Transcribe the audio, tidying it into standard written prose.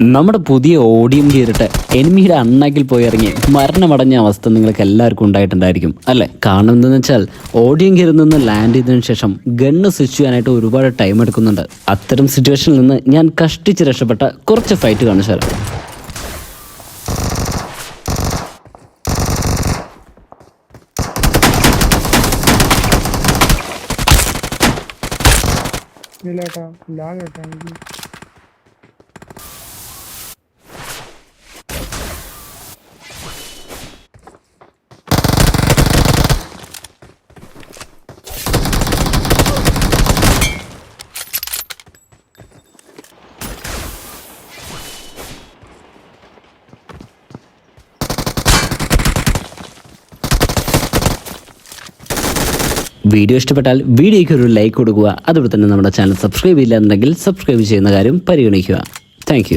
നമ്മുടെ പുതിയ ഓഡിയം കീറിട്ട് എനിമിയുടെ അണ്ണാക്കിൽ പോയി ഇറങ്ങി മരണമടഞ്ഞ അവസ്ഥ നിങ്ങൾക്ക് എല്ലാവർക്കും ഉണ്ടായിട്ടുണ്ടായിരിക്കും അല്ലേ? കാരണം എന്തെന്ന് വെച്ചാൽ ഓഡിയം കീറിൽ നിന്ന് ലാൻഡ് ചെയ്തതിനു ശേഷം ഗണ്ണ് സ്വിച്ച് ചെയ്യാനായിട്ട് ഒരുപാട് ടൈം എടുക്കുന്നുണ്ട്. അത്തരം സിറ്റുവേഷനിൽ നിന്ന് ഞാൻ കഷ്ടിച്ച് രക്ഷപ്പെട്ട കുറച്ച് ഫൈറ്റ് കാണിച്ചു തരാം. വീഡിയോ ഇഷ്ടപ്പെട്ടാൽ വീഡിയോയ്ക്ക് ഒരു ലൈക്ക് കൊടുക്കുക. അതുപോലെ തന്നെ നമ്മുടെ ചാനൽ സബ്സ്ക്രൈബ് ചെയ്യില്ല എന്നുണ്ടെങ്കിൽ സബ്സ്ക്രൈബ് ചെയ്യുന്ന കാര്യം പരിഗണിക്കുക. താങ്ക്